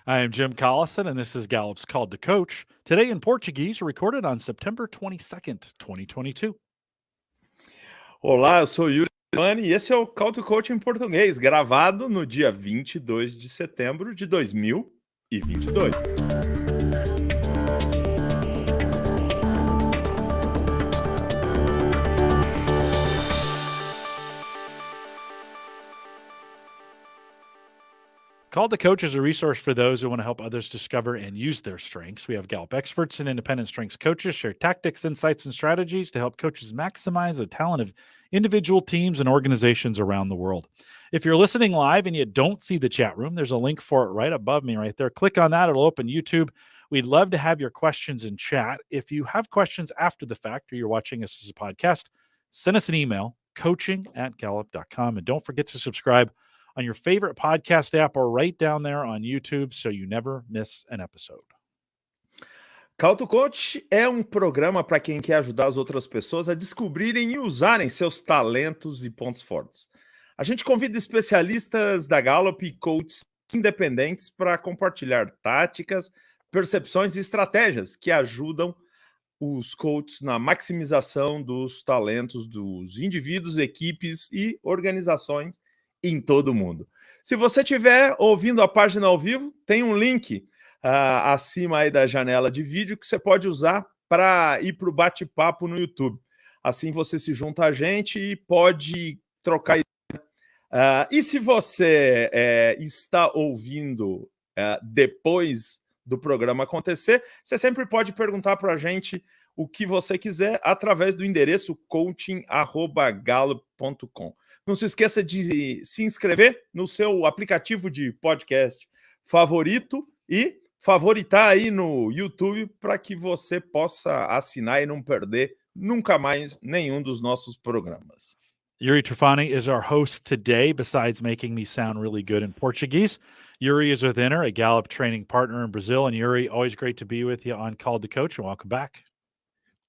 I am Jim Collison, and this is Gallup's Called to Coach. Today in Portuguese, recorded on September 22nd, 2022. Olá, eu sou o Yuri Giovanni e esse é o Call to Coach em português, gravado no dia 22 de setembro de 2022. Called to Coach is a resource for those who want to help others discover and use their strengths. We have Gallup experts and independent strengths coaches share tactics, insights, and strategies to help coaches maximize the talent of individual teams and organizations around the world. If you're listening live and you don't see the chat room, there's a link for it right above me right there. Click on that. It'll open YouTube. We'd love to have your questions in chat. If you have questions after the fact or you're watching us as a podcast, send us an email, coaching@gallup.com. And don't forget to subscribe on your favorite podcast app or right down there on YouTube so you never miss an episode. Call to Coach é um programa para quem quer ajudar as outras pessoas a descobrirem e usarem seus talentos e pontos fortes. A gente convida especialistas da Gallup e coaches independentes para compartilhar táticas, percepções e estratégias que ajudam os coaches na maximização dos talentos dos indivíduos, equipes e organizações em todo o mundo. Se você estiver ouvindo a página ao vivo, tem um link acima aí da janela de vídeo que você pode usar para ir para o bate-papo no YouTube. Assim você se junta a gente e pode trocar ideia. E se você está ouvindo depois do programa acontecer, você sempre pode perguntar para a gente o que você quiser através do endereço coaching@gallup.com. Não se esqueça de se inscrever no seu aplicativo de podcast favorito e favoritar aí no YouTube para que você possa assinar e não perder nunca mais nenhum dos nossos programas. Yuri Trifani is our host today, besides making me sound really good in Portuguese. Yuri is with Inner, a Gallup training partner in Brazil. And Yuri, always great to be with you on Called to Coach, and welcome back.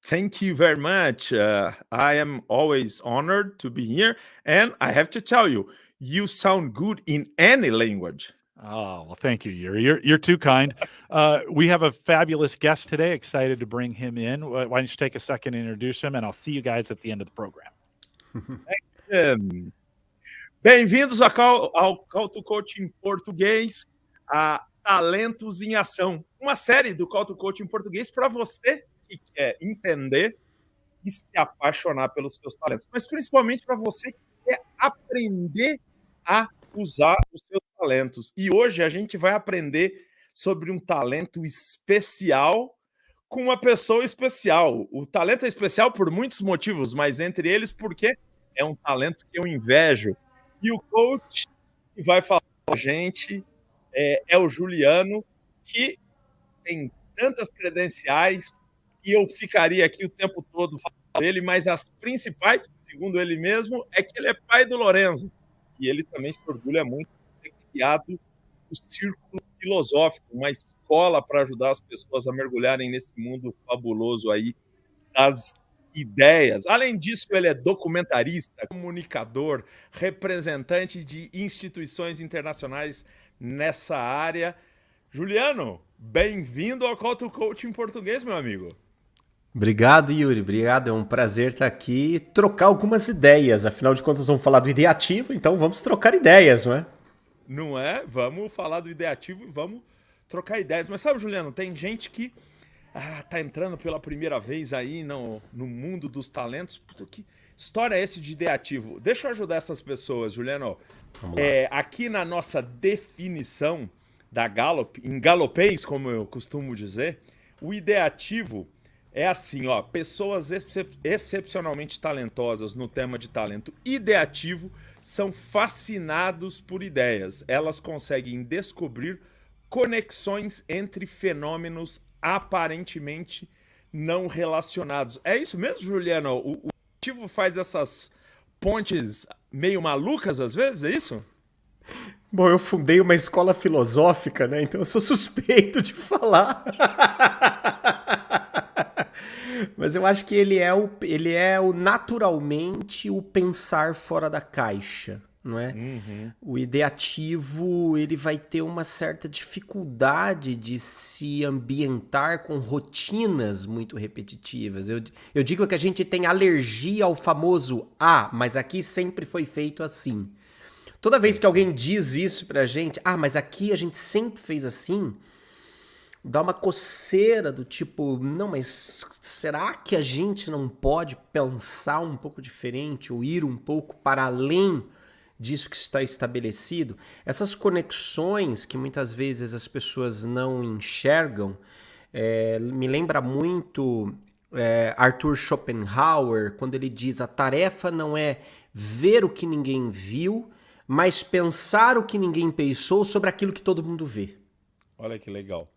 Thank you very much. I am always honored to be here. And I have to tell you, you sound good in any language. Oh, well, thank you, Yuri. You're too kind. We have a fabulous guest today. Excited to bring him in. Why don't you take a second to introduce him, and I'll see you guys at the end of the program. Bem-vindos ao Call to Coach em português, a Talentos em Ação. Uma série do Call to Coach em português para você que quer entender e se apaixonar pelos seus talentos, mas principalmente para você que quer aprender a usar os seus talentos. E hoje a gente vai aprender sobre um talento especial com uma pessoa especial. O talento é especial por muitos motivos, mas entre eles porque é um talento que eu invejo. E o coach que vai falar com a gente é o Juliano, que tem tantas credenciais que eu ficaria aqui o tempo todo falando dele, mas as principais, segundo ele mesmo, é que ele é pai do Lorenzo. E ele também se orgulha muito de ter criado o Círculo Filosófico, uma escola para ajudar as pessoas a mergulharem nesse mundo fabuloso aí das ideias. Além disso, ele é documentarista, comunicador, representante de instituições internacionais nessa área. Juliano, bem-vindo ao Call to Coach em português, meu amigo. Obrigado, Yuri. Obrigado. É um prazer estar aqui e trocar algumas ideias. Afinal de contas, vamos falar do ideativo, então vamos trocar ideias, não é? Não é? Vamos falar do ideativo e vamos trocar ideias. Mas sabe, Juliano, tem gente que tá entrando pela primeira vez aí no mundo dos talentos. Puta, que história é esse de ideativo? Deixa eu ajudar essas pessoas, Juliano. Aqui na nossa definição da Gallup, em galopês, como eu costumo dizer, o ideativo é assim, ó, pessoas excepcionalmente talentosas no tema de talento ideativo são fascinados por ideias. Elas conseguem descobrir conexões entre fenômenos aparentemente não relacionados. É isso mesmo, Juliano? O ideativo faz essas pontes meio malucas às vezes, é isso? Bom, eu fundei uma escola filosófica, né? Então eu sou suspeito de falar. Mas eu acho que ele é naturalmente o pensar fora da caixa. não é? Uhum. O ideativo, ele vai ter uma certa dificuldade de se ambientar com rotinas muito repetitivas. Eu digo que a gente tem alergia ao famoso mas aqui sempre foi feito assim. Toda vez que alguém diz isso pra gente, mas aqui a gente sempre fez assim, dá uma coceira do tipo, não, mas será que a gente não pode pensar um pouco diferente ou ir um pouco para além disso que está estabelecido? Essas conexões que muitas vezes as pessoas não enxergam, me lembra muito Arthur Schopenhauer, quando ele diz: a tarefa não é ver o que ninguém viu, mas pensar o que ninguém pensou sobre aquilo que todo mundo vê. Olha que legal.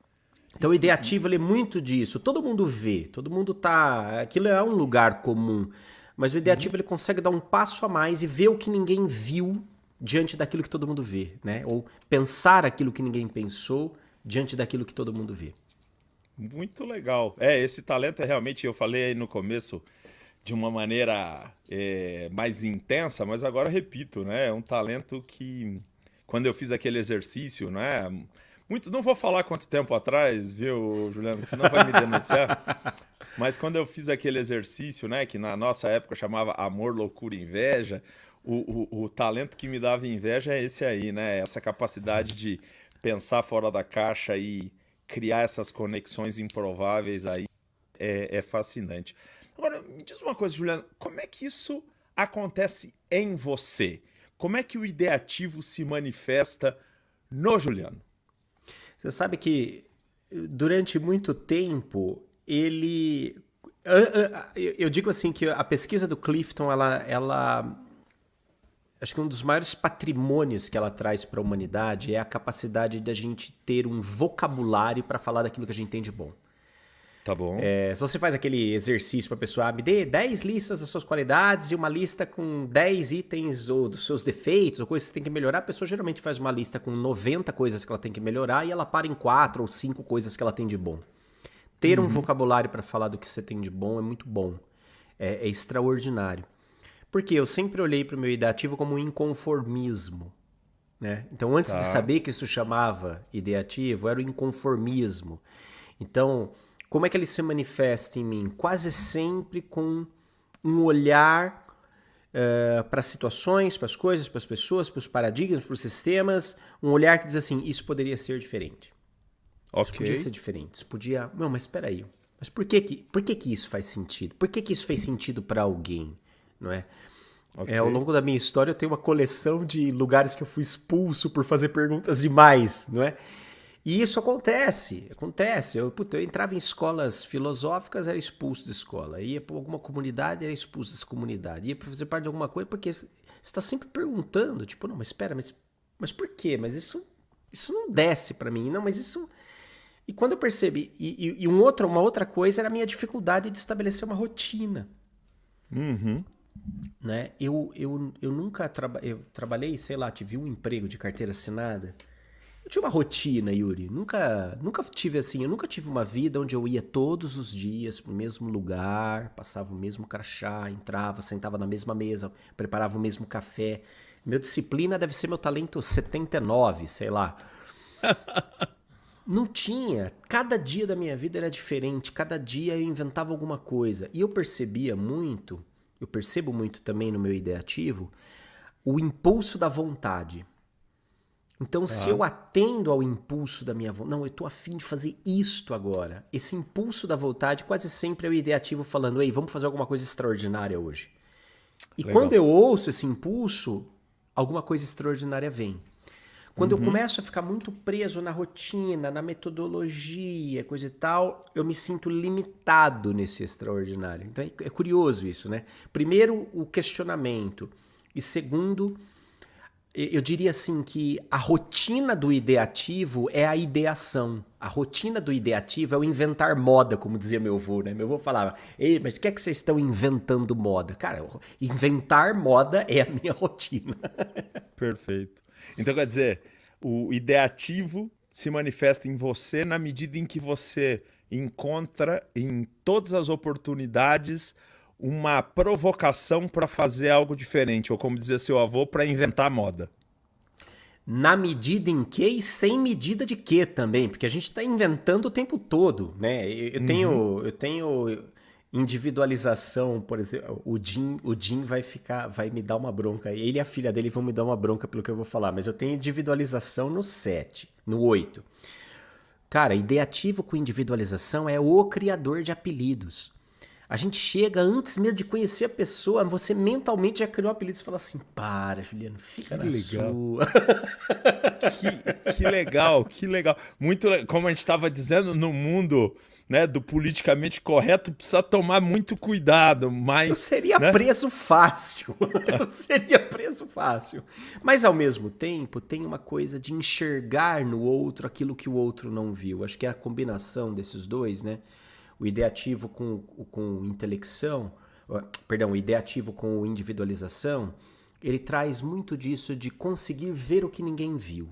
Então o ideativo ele é muito disso. Todo mundo vê, todo mundo tá... Aquilo é um lugar comum. Mas o ideativo ele consegue dar um passo a mais e ver o que ninguém viu diante daquilo que todo mundo vê, né? Ou pensar aquilo que ninguém pensou diante daquilo que todo mundo vê. Muito legal. Esse talento é realmente, eu falei aí no começo, de uma maneira mais intensa, mas agora eu repito, né? É um talento que, quando eu fiz aquele exercício, né? Não vou falar quanto tempo atrás, viu, Juliano? Senão vai me denunciar. Mas quando eu fiz aquele exercício, né? Que na nossa época chamava amor, loucura, inveja. O talento que me dava inveja é esse aí, né? Essa capacidade de pensar fora da caixa e criar essas conexões improváveis aí é fascinante. Agora, me diz uma coisa, Juliano, como é que isso acontece em você? Como é que o ideativo se manifesta no Juliano? Você sabe que durante muito tempo ele... Eu digo assim que a pesquisa do Clifton, ela acho que um dos maiores patrimônios que ela traz para a humanidade é a capacidade de a gente ter um vocabulário para falar daquilo que a gente tem de bom. Tá bom. Se você faz aquele exercício para a pessoa, me dê 10 listas das suas qualidades e uma lista com 10 itens ou dos seus defeitos ou coisas que você tem que melhorar, a pessoa geralmente faz uma lista com 90 coisas que ela tem que melhorar e ela para em 4 ou 5 coisas que ela tem de bom. Ter um vocabulário para falar do que você tem de bom é muito bom. É extraordinário. Porque eu sempre olhei para o meu ideativo como um inconformismo, né? Então, antes de saber que isso chamava ideativo, era o inconformismo. Então, como é que ele se manifesta em mim? Quase sempre com um olhar para as situações, para as coisas, para as pessoas, para os paradigmas, para os sistemas, um olhar que diz assim, isso poderia ser diferente. Isso podia ser diferente. Isso podia... Não, mas espera aí. Mas por que isso faz sentido? Por que isso fez sentido para alguém? Não é? Ao longo da minha história eu tenho uma coleção de lugares que eu fui expulso por fazer perguntas demais, não é? E isso acontece. Eu entrava em escolas filosóficas, era expulso da escola. Ia para alguma comunidade, era expulso dessa comunidade. Ia para fazer parte de alguma coisa, porque você está sempre perguntando, tipo, não, mas espera, mas por quê? Mas isso não desce para mim. Não, mas isso... E quando eu percebi... E uma outra coisa era a minha dificuldade de estabelecer uma rotina. Né? Eu nunca eu trabalhei, sei lá, tive um emprego de carteira assinada. Eu tinha uma rotina, Yuri. Nunca tive assim, eu nunca tive uma vida onde eu ia todos os dias pro mesmo lugar, passava o mesmo crachá, entrava, sentava na mesma mesa, preparava o mesmo café. Meu disciplina deve ser meu talento 79, sei lá. Não tinha. Cada dia da minha vida era diferente. Cada dia eu inventava alguma coisa. E eu percebo muito também no meu ideativo, o impulso da vontade. Então, se eu atendo ao impulso da minha vontade, não, eu tô afim de fazer isto agora. Esse impulso da vontade quase sempre é o ideativo falando, ei, vamos fazer alguma coisa extraordinária hoje. E Legal. quando eu ouço esse impulso, alguma coisa extraordinária vem. Quando eu começo a ficar muito preso na rotina, na metodologia, coisa e tal, eu me sinto limitado nesse extraordinário. Então é curioso isso, né? Primeiro, o questionamento. E segundo, eu diria assim que a rotina do ideativo é a ideação. A rotina do ideativo é o inventar moda, como dizia meu avô, né? Meu avô falava, ei, mas o que é que vocês estão inventando moda? Cara, inventar moda é a minha rotina. Perfeito. Então, quer dizer, o ideativo se manifesta em você na medida em que você encontra em todas as oportunidades uma provocação para fazer algo diferente, ou como dizia seu avô, para inventar moda? Na medida em que e sem medida de que também, porque a gente está inventando o tempo todo, né? Eu tenho individualização, por exemplo, o Jim vai me dar uma bronca, ele e a filha dele vão me dar uma bronca pelo que eu vou falar, mas eu tenho individualização no 7, no 8. Cara, ideativo com individualização é o criador de apelidos. A gente chega antes mesmo de conhecer a pessoa, você mentalmente já criou apelidos e fala assim, para, Juliano, fica na sua. Que legal, que legal. Muito como a gente estava dizendo, no mundo, né, do politicamente correto, precisa tomar muito cuidado, mas... Eu seria preso fácil. Eu seria preso fácil. Mas, ao mesmo tempo, tem uma coisa de enxergar no outro aquilo que o outro não viu. Acho que é a combinação desses dois, né? O ideativo com intelecção, perdão, o ideativo com individualização, ele traz muito disso de conseguir ver o que ninguém viu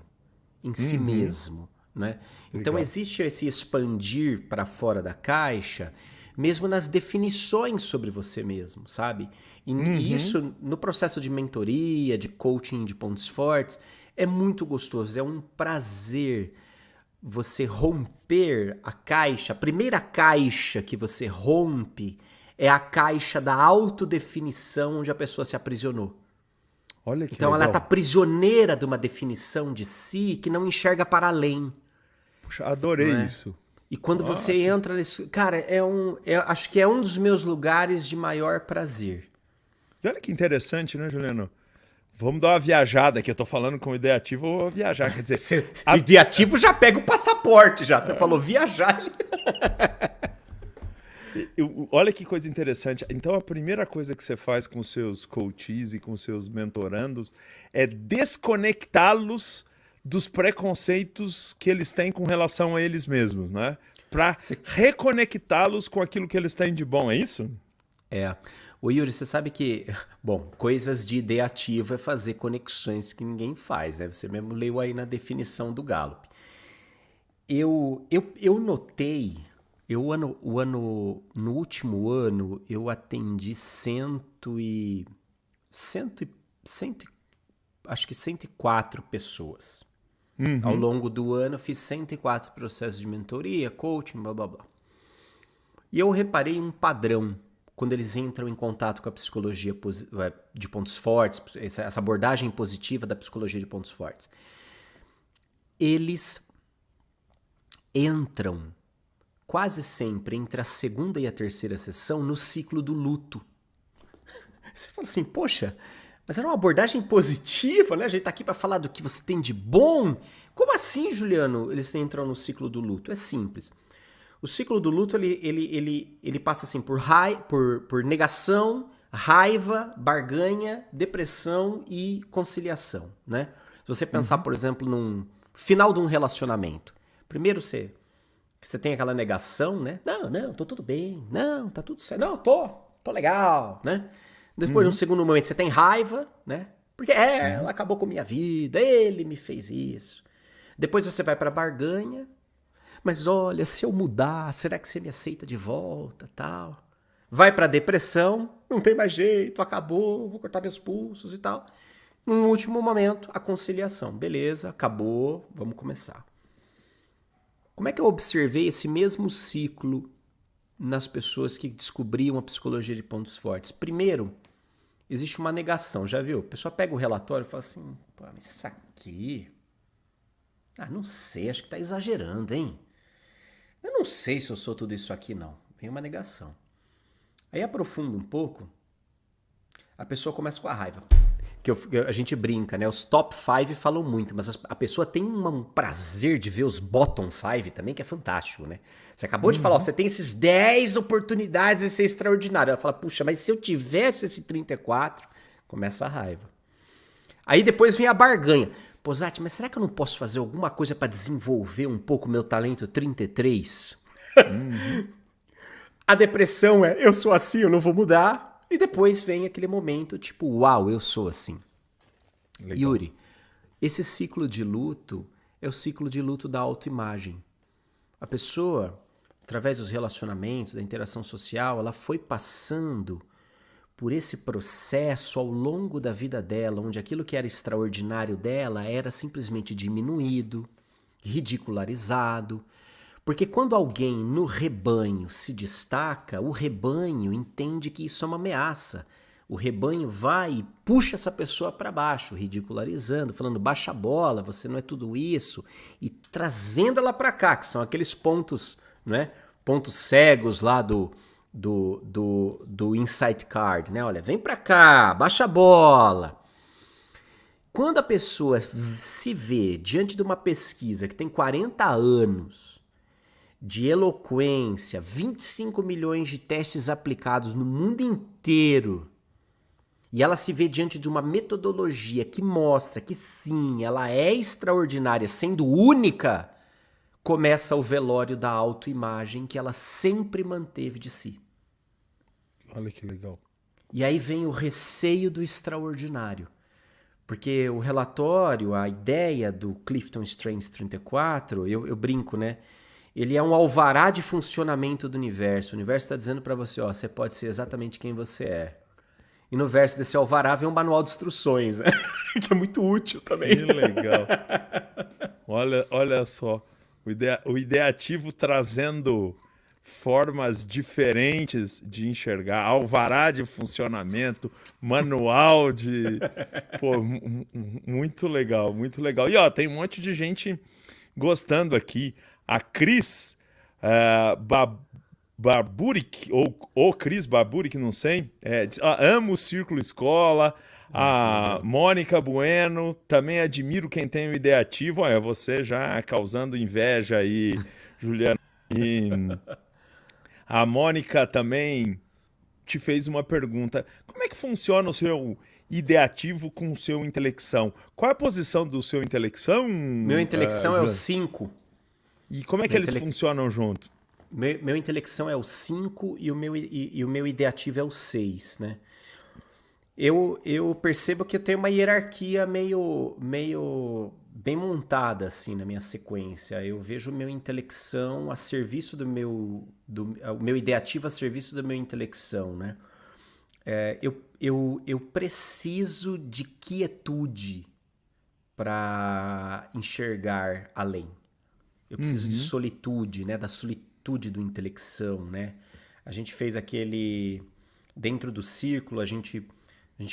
em si mesmo, né? Então existe esse expandir para fora da caixa, mesmo nas definições sobre você mesmo, sabe? E isso no processo de mentoria, de coaching de pontos fortes, é muito gostoso, é um prazer você romper a caixa. A primeira caixa que você rompe é a caixa da autodefinição onde a pessoa se aprisionou. Olha que então legal. Ela está prisioneira de uma definição de si que não enxerga para além. Puxa, adorei isso. E quando você entra nesse... Cara, acho que é um dos meus lugares de maior prazer. E olha que interessante, né, Juliano? Vamos dar uma viajada aqui. Eu tô falando com o ideativo, eu vou viajar. Quer dizer, O ideativo já pega o passaporte, já. Você falou viajar. Olha que coisa interessante. Então, a primeira coisa que você faz com os seus coaches e com os seus mentorandos é desconectá-los dos preconceitos que eles têm com relação a eles mesmos, né? Para reconectá-los com aquilo que eles têm de bom, é isso? É. Ô Yuri, você sabe que, bom, coisas de ideativo é fazer conexões que ninguém faz, né? Você mesmo leu aí na definição do Gallup. Eu notei, no último ano, eu atendi acho que 104 pessoas. Ao longo do ano, eu fiz 104 processos de mentoria, coaching, blá, blá, blá. E eu reparei um padrão quando eles entram em contato com a psicologia de pontos fortes, essa abordagem positiva da psicologia de pontos fortes. Eles entram quase sempre entre a segunda e a terceira sessão no ciclo do luto. Você fala assim, poxa, mas era uma abordagem positiva, né? A gente tá aqui para falar do que você tem de bom. Como assim, Juliano, eles entram no ciclo do luto? É simples. O ciclo do luto, ele passa assim por negação, raiva, barganha, depressão e conciliação, né? Se você pensar, por exemplo, num final de um relacionamento. Primeiro você tem aquela negação, né? Não, tô tudo bem. Não, tá tudo certo. Não, tô legal, né? Depois, no segundo momento, você tem raiva, né? Porque ela acabou com a minha vida, ele me fez isso. Depois você vai pra barganha. Mas olha, se eu mudar, será que você me aceita de volta, tal? Vai pra depressão, não tem mais jeito, acabou, vou cortar meus pulsos e tal. No último momento, a conciliação. Beleza, acabou, vamos começar. Como é que eu observei esse mesmo ciclo nas pessoas que descobriam a psicologia de pontos fortes? Primeiro, existe uma negação, já viu? A pessoa pega o relatório e fala assim, pô, mas isso aqui... não sei, acho que tá exagerando, hein? Eu não sei se eu sou tudo isso aqui, não. Vem uma negação. Aí aprofunda um pouco, a pessoa começa com a raiva. A gente brinca, né? Os top 5 falam muito, mas a pessoa tem um prazer de ver os bottom 5 também, que é fantástico, né? Você acabou de falar, ó, você tem esses 10 oportunidades de ser extraordinário. Ela fala, puxa, mas se eu tivesse esse 34, começa a raiva. Aí depois vem a barganha. Pô, Zati, mas será que eu não posso fazer alguma coisa para desenvolver um pouco o meu talento 33? A depressão é, eu sou assim, eu não vou mudar. E depois vem aquele momento, tipo, uau, eu sou assim. Legal. Yuri, esse ciclo de luto é o ciclo de luto da autoimagem. A pessoa, através dos relacionamentos, da interação social, ela foi passando por esse processo ao longo da vida dela, onde aquilo que era extraordinário dela era simplesmente diminuído, ridicularizado. Porque quando alguém no rebanho se destaca, o rebanho entende que isso é uma ameaça. O rebanho vai e puxa essa pessoa para baixo, ridicularizando, falando baixa a bola, você não é tudo isso, e trazendo ela para cá, que são aqueles pontos, né? Pontos cegos lá do Insight Card, né? Olha, vem para cá, baixa a bola. Quando a pessoa se vê diante de uma pesquisa que tem 40 anos de eloquência, 25 milhões de testes aplicados no mundo inteiro, e ela se vê diante de uma metodologia que mostra que sim, ela é extraordinária, sendo única, começa o velório da autoimagem que ela sempre manteve de si. Olha que legal. E aí vem o receio do extraordinário. Porque o relatório, a ideia do Clifton Strengths 34, eu brinco, né? Ele é um alvará de funcionamento do universo. O universo está dizendo para você, ó, você pode ser exatamente quem você é. E no verso desse alvará vem um manual de instruções, né? Que é muito útil também. Que legal. Olha só, o ideativo trazendo formas diferentes de enxergar, alvará de funcionamento, manual de... Pô, muito legal, muito legal. E ó, tem um monte de gente gostando aqui. A Cris Barburik, ou Cris Barburik, não sei, amo o Círculo Escola. A Mônica Bueno, também admiro quem tem o ideativo. Olha, você já causando inveja aí, Juliana. E a Mônica também te fez uma pergunta. Como é que funciona o seu ideativo com o seu intelecção? Qual é a posição do seu intelecção? Meu intelecção é o 5. E como é que eles funcionam junto? Meu intelecção é o 5 e o meu ideativo é o 6, né? Eu percebo que eu tenho uma hierarquia meio bem montada assim na minha sequência. Eu vejo o meu intelecção a serviço o meu ideativo a serviço da minha intelecção, né? Eu preciso de quietude para enxergar além. Eu preciso de solitude, né? Da solitude do intelecção, né? A gente fez aquele... Dentro do círculo, a gente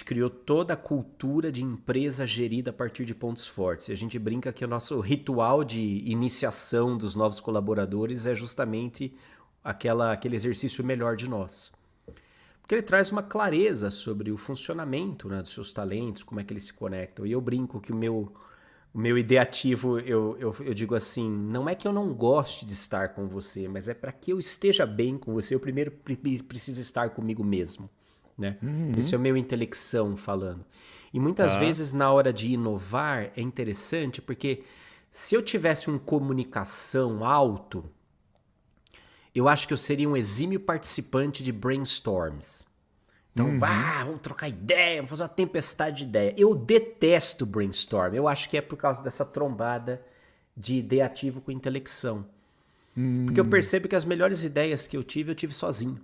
criou toda a cultura de empresa gerida a partir de pontos fortes. E a gente brinca que o nosso ritual de iniciação dos novos colaboradores é justamente aquele exercício melhor de nós. Porque ele traz uma clareza sobre o funcionamento, né, dos seus talentos, como é que eles se conectam. E eu brinco que o meu ideativo, eu digo assim, não é que eu não goste de estar com você, mas é para que eu esteja bem com você, eu primeiro preciso estar comigo mesmo. Né? Esse é o meu intelecção falando. E muitas vezes na hora de inovar é interessante porque se eu tivesse um comunicação alto, eu acho que eu seria um exímio participante de brainstorms. Então, vamos trocar ideia, vamos fazer uma tempestade de ideia. Eu detesto brainstorm. Eu acho que é por causa dessa trombada de ideativo com intelecção. Porque eu percebo que as melhores ideias que eu tive sozinho.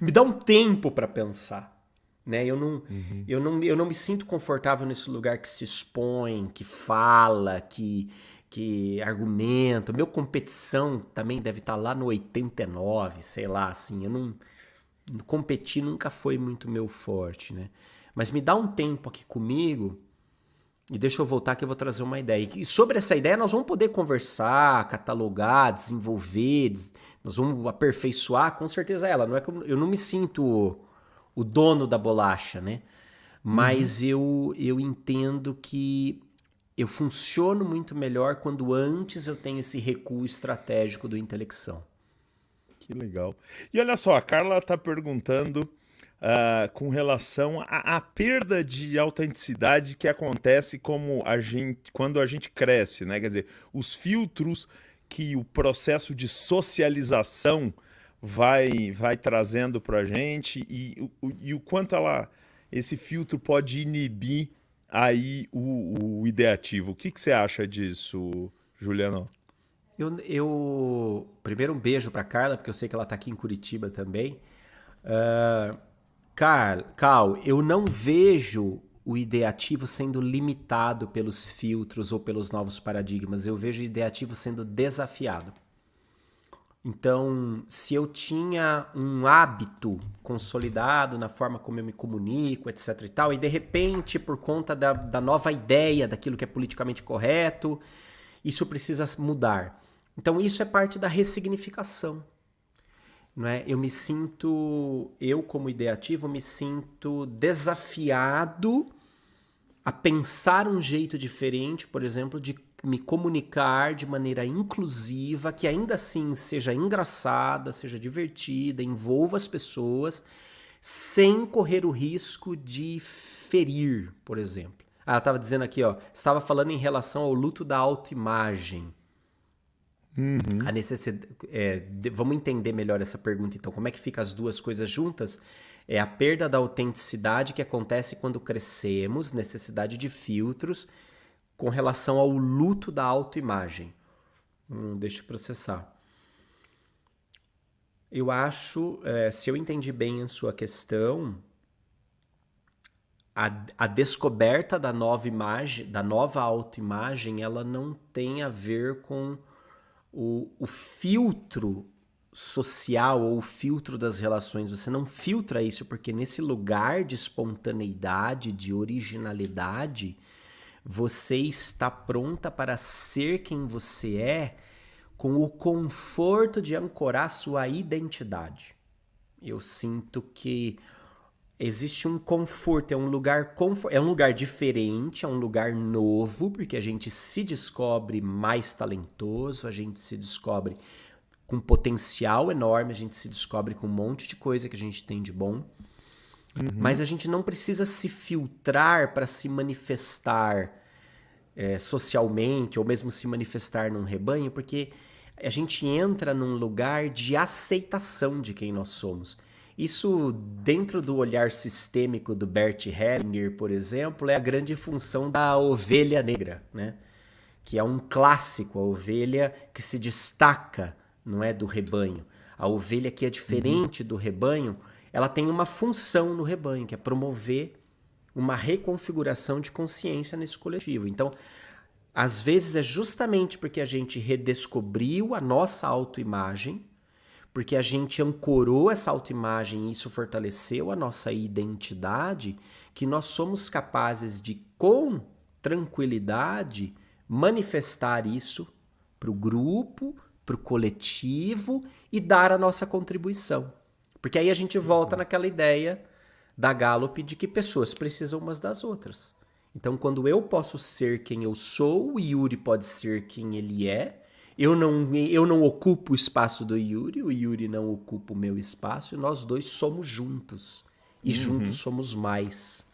Me dá um tempo para pensar. Né? Eu não me sinto confortável nesse lugar que se expõe, que fala, que argumenta. Meu competição também deve estar lá no 89, sei lá, assim. Competir nunca foi muito meu forte, né? Mas me dá um tempo aqui comigo e deixa eu voltar que eu vou trazer uma ideia. E sobre essa ideia nós vamos poder conversar, catalogar, desenvolver, nós vamos aperfeiçoar com certeza ela. Não é que eu não me sinto o dono da bolacha, né? Mas eu entendo que eu funciono muito melhor quando antes eu tenho esse recuo estratégico do intelecção. Que legal. E olha só, a Carla está perguntando com relação à perda de autenticidade que acontece quando a gente cresce, né? Quer dizer, os filtros que o processo de socialização vai trazendo para a gente e o quanto esse filtro pode inibir aí o ideativo. O que você acha disso, Juliano? Primeiro um beijo pra Carla, porque eu sei que ela tá aqui em Curitiba também. Cal, eu não vejo o ideativo sendo limitado pelos filtros ou pelos novos paradigmas. Eu vejo o ideativo sendo desafiado. Então, se eu tinha um hábito consolidado na forma como eu me comunico, etc e tal, e de repente, por conta da nova ideia, daquilo que é politicamente correto, isso precisa mudar. Então, isso é parte da ressignificação. Não é? Eu como ideativo, me sinto desafiado a pensar um jeito diferente, por exemplo, de me comunicar de maneira inclusiva, que ainda assim seja engraçada, seja divertida, envolva as pessoas, sem correr o risco de ferir, por exemplo. Ela estava dizendo aqui, estava falando em relação ao luto da autoimagem. A necessidade, vamos entender melhor essa pergunta, então. Como é que fica as duas coisas juntas? É a perda da autenticidade que acontece quando crescemos, necessidade de filtros, com relação ao luto da autoimagem. Deixa eu processar. Eu acho, se eu entendi bem a sua questão, a descoberta da nova imagem, da nova autoimagem, ela não tem a ver com o filtro social ou o filtro das relações. Você não filtra isso, porque nesse lugar de espontaneidade, de originalidade, você está pronta para ser quem você é, com o conforto de ancorar sua identidade. Eu sinto que existe um conforto, é um lugar diferente, é um lugar novo, porque a gente se descobre mais talentoso, a gente se descobre com potencial enorme, a gente se descobre com um monte de coisa que a gente tem de bom. Mas a gente não precisa se filtrar para se manifestar socialmente, ou mesmo se manifestar num rebanho, porque a gente entra num lugar de aceitação de quem nós somos. Isso, dentro do olhar sistêmico do Bert Hellinger, por exemplo, é a grande função da ovelha negra, né? Que é um clássico, a ovelha que se destaca, não é, do rebanho. A ovelha que é diferente do rebanho, ela tem uma função no rebanho, que é promover uma reconfiguração de consciência nesse coletivo. Então, às vezes é justamente porque a gente redescobriu a nossa autoimagem, porque a gente ancorou essa autoimagem e isso fortaleceu a nossa identidade, que nós somos capazes de, com tranquilidade, manifestar isso para o grupo, para o coletivo e dar a nossa contribuição. Porque aí a gente volta naquela ideia da Gallup de que pessoas precisam umas das outras. Então, quando eu posso ser quem eu sou, o Yuri pode ser quem ele é. Eu não ocupo o espaço do Yuri, o Yuri não ocupa o meu espaço, e nós dois somos juntos. E juntos somos mais.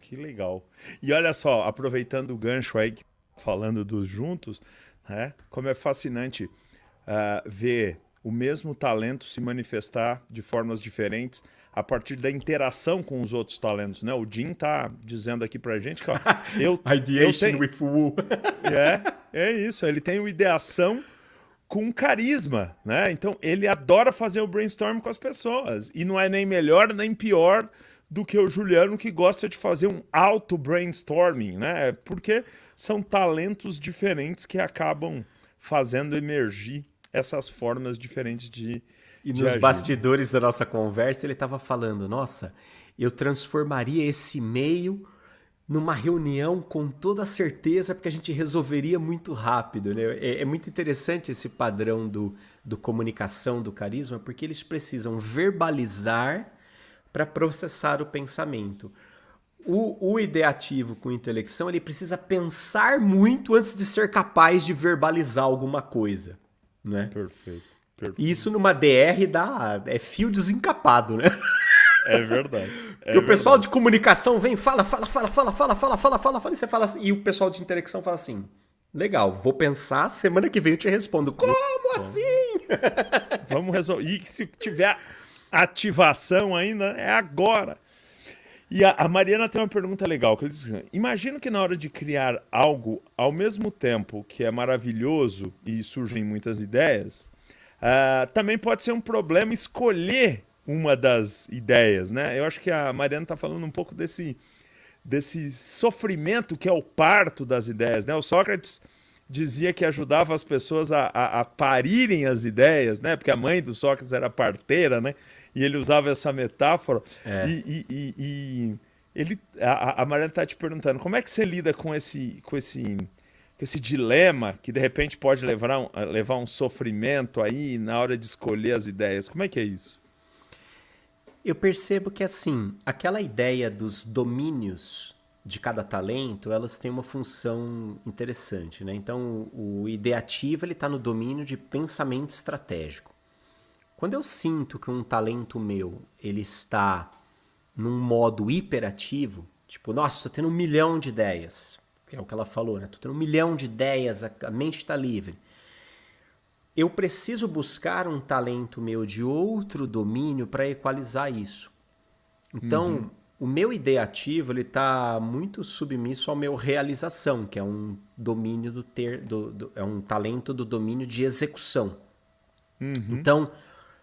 Que legal. E olha só, aproveitando o gancho aí, falando dos juntos, né, como é fascinante ver o mesmo talento se manifestar de formas diferentes a partir da interação com os outros talentos, né? O Jim tá dizendo aqui pra gente que, ó, Ideation with Wu. É isso, ele tem uma ideação com carisma, né? Então ele adora fazer o brainstorm com as pessoas, e não é nem melhor nem pior do que o Juliano, que gosta de fazer um auto-brainstorming, né? Porque são talentos diferentes que acabam fazendo emergir essas formas diferentes de nos agir. Bastidores da nossa conversa, ele estava falando, nossa, eu transformaria esse e-mail numa reunião com toda certeza, porque a gente resolveria muito rápido, né? É muito interessante esse padrão do comunicação, do carisma, porque eles precisam verbalizar para processar o pensamento. O ideativo com intelecção, ele precisa pensar muito antes de ser capaz de verbalizar alguma coisa, né? Perfeito. Isso numa DR é fio desencapado, né? É verdade. Porque o pessoal de comunicação vem, fala, e você fala assim, e o pessoal de intelecção fala assim, legal, vou pensar, semana que vem eu te respondo. Como assim? Vamos resolver. E se tiver ativação ainda, é agora. E a Mariana tem uma pergunta legal, que ele diz assim, imagino que na hora de criar algo, ao mesmo tempo que é maravilhoso e surgem muitas ideias, também pode ser um problema escolher uma das ideias, né? Eu acho que a Mariana está falando um pouco desse sofrimento que é o parto das ideias, né? O Sócrates dizia que ajudava as pessoas a parirem as ideias, né? Porque a mãe do Sócrates era parteira, né? E ele usava essa metáfora. A Mariana está te perguntando, como é que você lida com esse dilema que de repente pode levar um sofrimento aí na hora de escolher as ideias? Como é que é isso? Eu percebo que, assim, aquela ideia dos domínios de cada talento, elas têm uma função interessante, né? Então, o ideativo, ele está no domínio de pensamento estratégico. Quando eu sinto que um talento meu, ele está num modo hiperativo, tipo, nossa, tô tendo 1 milhão de ideias, que é o que ela falou, né? Tô tendo 1 milhão de ideias, a mente está livre. Eu preciso buscar um talento meu de outro domínio para equalizar isso. Então, o meu ideativo, ele está muito submisso ao meu realização, que é um domínio é um talento do domínio de execução. Então,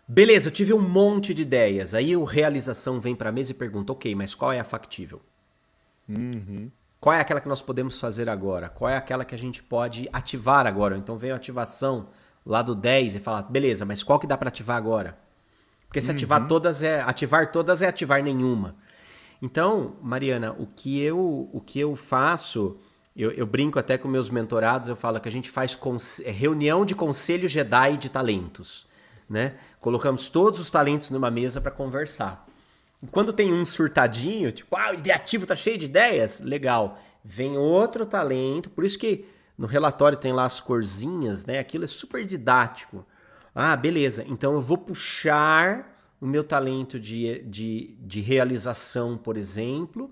beleza, eu tive um monte de ideias. Aí o realização vem para a mesa e pergunta, ok, mas qual é a factível? Qual é aquela que nós podemos fazer agora? Qual é aquela que a gente pode ativar agora? Então vem a ativação lá do 10 e fala, beleza, mas qual que dá para ativar agora? Porque se ativar todas é ativar nenhuma. Então, Mariana, o que eu faço, eu brinco até com meus mentorados, eu falo que a gente faz reunião de conselho Jedi de talentos, né? Colocamos todos os talentos numa mesa para conversar. E quando tem um surtadinho, tipo, o ideativo tá cheio de ideias, legal. Vem outro talento, por isso que no relatório tem lá as corzinhas, né? Aquilo é super didático. Beleza. Então eu vou puxar o meu talento de realização, por exemplo,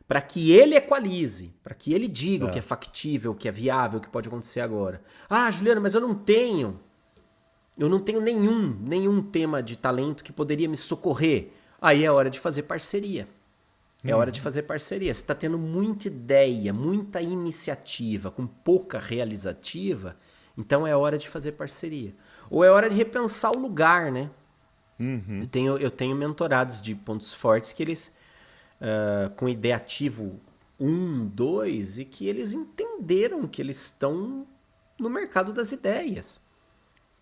para que ele equalize, para que ele diga o que é factível, o que é viável, o que pode acontecer agora. Juliana, mas eu não tenho nenhum tema de talento que poderia me socorrer. Aí é hora de fazer parceria. É hora de fazer parceria. Você está tendo muita ideia, muita iniciativa, com pouca realizativa, então é hora de fazer parceria. Ou é hora de repensar o lugar, né? Eu tenho mentorados de pontos fortes que eles, com ideativo 1, 2, e que eles entenderam que eles estão no mercado das ideias.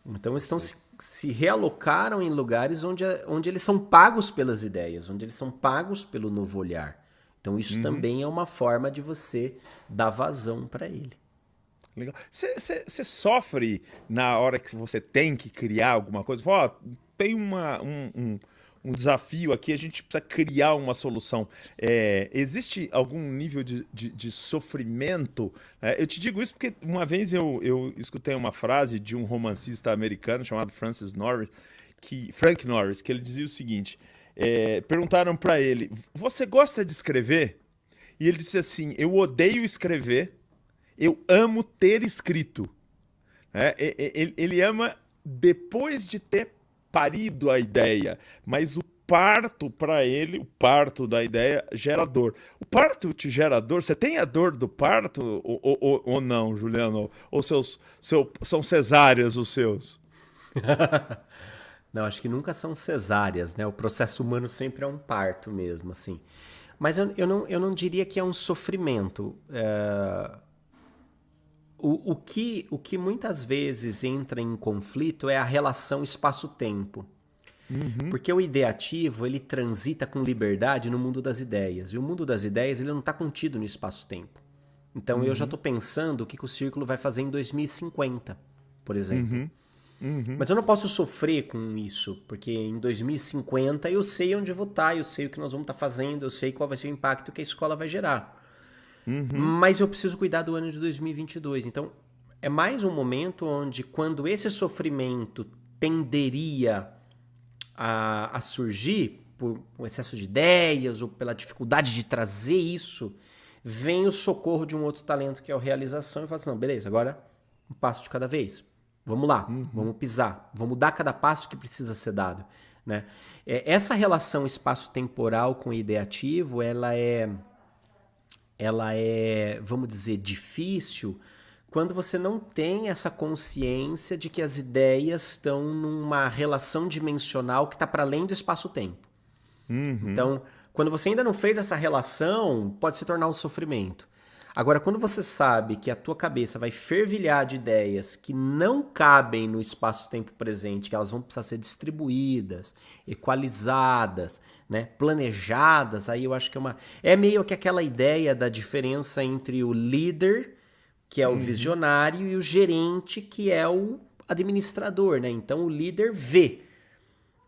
Então eles estão se realocaram em lugares onde eles são pagos pelas ideias, onde eles são pagos pelo novo olhar. Então isso também é uma forma de você dar vazão para ele. Legal. Você sofre na hora que você tem que criar alguma coisa? Fala, tem um desafio aqui, a gente precisa criar uma solução. Existe algum nível de sofrimento? Eu te digo isso porque uma vez eu escutei uma frase de um romancista americano chamado Frank Norris, que ele dizia o seguinte, perguntaram para ele, você gosta de escrever? E ele disse assim, eu odeio escrever, eu amo ter escrito. Ele ama depois de ter parido a ideia, mas o parto para ele, o parto da ideia gera dor. O parto te gera dor? Você tem a dor do parto ou não, Juliano? Ou são cesáreas os seus? Não, acho que nunca são cesáreas, né? O processo humano sempre é um parto mesmo, assim. Mas eu não diria que é um sofrimento. O que muitas vezes entra em conflito é a relação espaço-tempo. Porque o ideativo, ele transita com liberdade no mundo das ideias. E o mundo das ideias, ele não está contido no espaço-tempo. Então eu já estou pensando o que o círculo vai fazer em 2050, por exemplo. Mas eu não posso sofrer com isso, porque em 2050 eu sei onde eu vou estar, eu sei o que nós vamos estar fazendo, eu sei qual vai ser o impacto que a escola vai gerar. Mas eu preciso cuidar do ano de 2022. Então, é mais um momento onde, quando esse sofrimento tenderia a surgir por um excesso de ideias ou pela dificuldade de trazer isso, vem o socorro de um outro talento que é a realização e fala assim, não, beleza, agora um passo de cada vez. Vamos lá, vamos pisar, vamos dar cada passo que precisa ser dado. né? Essa relação espaço-temporal com o ideativo, ela é, vamos dizer, difícil quando você não tem essa consciência de que as ideias estão numa relação dimensional que está para além do espaço-tempo. Então, quando você ainda não fez essa relação, pode se tornar um sofrimento. Agora, quando você sabe que a tua cabeça vai fervilhar de ideias que não cabem no espaço-tempo presente, que elas vão precisar ser distribuídas, equalizadas, né, planejadas, aí eu acho que é meio que aquela ideia da diferença entre o líder, que é o visionário, e o gerente, que é o administrador, né? Então, o líder vê.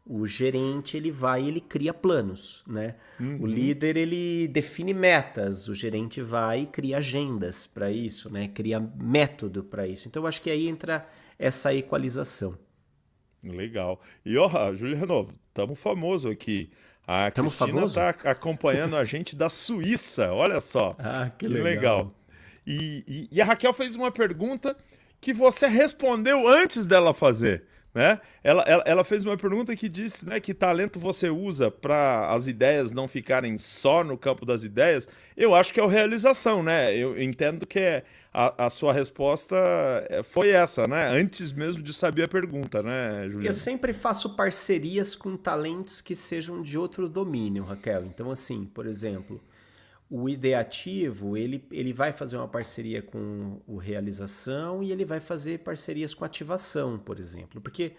O gerente, ele cria planos, né? O líder, ele define metas. O gerente vai e cria agendas para isso, né? Cria método para isso. Então, eu acho que aí entra essa equalização. Legal. E, ó, Juliano, estamos famoso aqui. A Tamo Cristina famoso? está acompanhando a gente da Suíça, olha só. Que legal. E a Raquel fez uma pergunta que você respondeu antes dela fazer, né? Ela fez uma pergunta que disse, né, que talento você usa para as ideias não ficarem só no campo das ideias. Eu acho que é o realização, né? Eu entendo que a sua resposta foi essa, né? Antes mesmo de saber a pergunta, né, Juliano? Eu sempre faço parcerias com talentos que sejam de outro domínio, Raquel. Então, assim, por exemplo, o ideativo, ele vai fazer uma parceria com o realização e ele vai fazer parcerias com ativação, por exemplo. Porque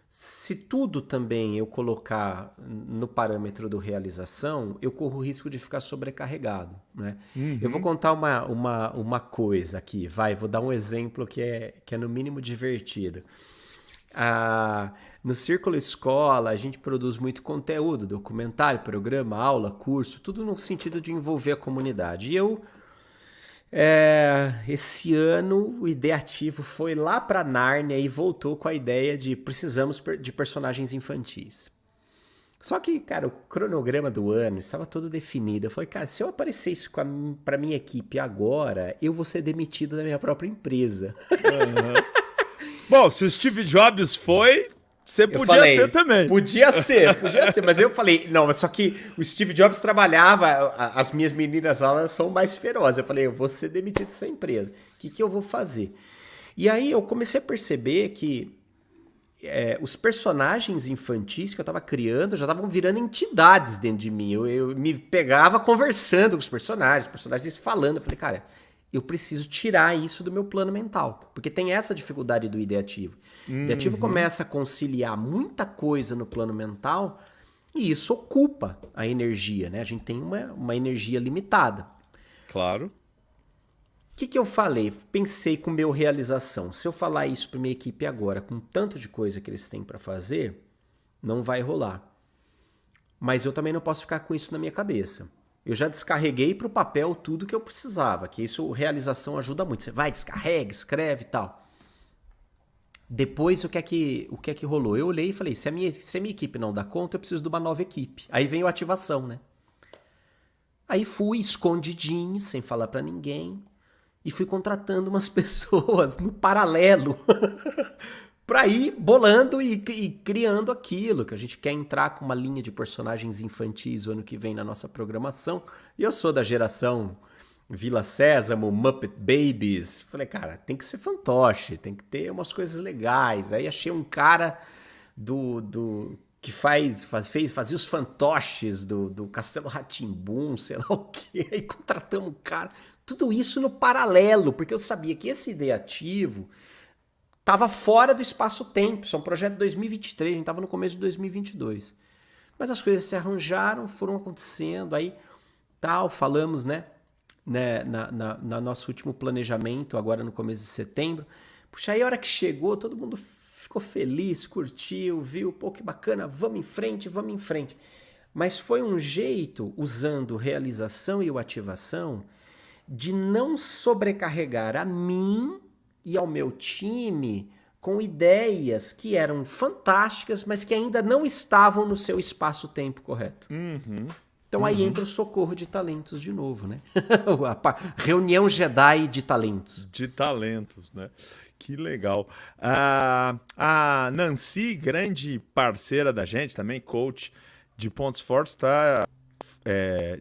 se tudo também eu colocar no parâmetro do realização, eu corro o risco de ficar sobrecarregado, né? Eu vou contar uma coisa aqui, vou dar um exemplo que é no mínimo divertido. No Círculo Escola, a gente produz muito conteúdo, documentário, programa, aula, curso, tudo no sentido de envolver a comunidade. E esse ano, o ideativo foi lá para Nárnia e voltou com a ideia de precisamos de personagens infantis. Só que, cara, o cronograma do ano estava todo definido. Eu falei, cara, se eu aparecer isso para minha equipe agora, eu vou ser demitido da minha própria empresa. Bom, se o Steve Jobs foi, você podia ser também. Podia ser, mas eu falei, não, mas só que o Steve Jobs trabalhava, as minhas meninas elas são mais ferozes. Eu falei, eu vou ser demitido dessa empresa, o que eu vou fazer? E aí eu comecei a perceber que os personagens infantis que eu estava criando já estavam virando entidades dentro de mim. Eu me pegava conversando com os personagens falando. Eu falei, cara, eu preciso tirar isso do meu plano mental. Porque tem essa dificuldade do ideativo. O ideativo começa a conciliar muita coisa no plano mental e isso ocupa a energia, né? A gente tem uma energia limitada. Claro. O que eu falei? Pensei com meu realização. Se eu falar isso para minha equipe agora, com tanto de coisa que eles têm para fazer, não vai rolar. Mas eu também não posso ficar com isso na minha cabeça. Eu já descarreguei para o papel tudo que eu precisava, que isso, realização ajuda muito. Você vai, descarrega, escreve e tal. Depois, o que é que rolou? Eu olhei e falei, se a minha equipe não dá conta, eu preciso de uma nova equipe. Aí veio a ativação, né? Aí fui escondidinho, sem falar para ninguém, e fui contratando umas pessoas no paralelo para ir bolando e criando aquilo, que a gente quer entrar com uma linha de personagens infantis o ano que vem na nossa programação. E eu sou da geração Vila Sésamo, Muppet Babies. Falei, cara, tem que ser fantoche, tem que ter umas coisas legais. Aí achei um cara que fazia os fantoches do Castelo Rá-Tim-Bum, sei lá o quê. Aí contratamos um cara. Tudo isso no paralelo, porque eu sabia que esse ideativo estava fora do espaço-tempo. Isso é um projeto de 2023, a gente estava no começo de 2022. Mas as coisas se arranjaram, foram acontecendo, aí falamos, né na nosso último planejamento, agora no começo de setembro. Puxa, aí a hora que chegou, todo mundo ficou feliz, curtiu, viu, pô, que bacana, vamos em frente. Mas foi um jeito, usando realização e ativação, de não sobrecarregar a mim e ao meu time com ideias que eram fantásticas, mas que ainda não estavam no seu espaço-tempo correto. Então aí entra o socorro de talentos de novo, né? Reunião Jedi de talentos. De talentos, né? Que legal. A Nancy, grande parceira da gente, também coach de pontos fortes, está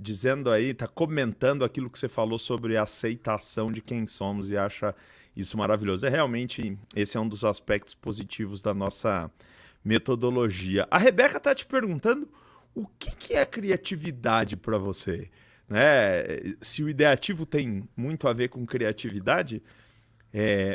dizendo aí, está comentando aquilo que você falou sobre a aceitação de quem somos e acha isso maravilhoso. Realmente, esse é um dos aspectos positivos da nossa metodologia. A Rebeca está te perguntando o que é criatividade para você, né? Se o ideativo tem muito a ver com criatividade,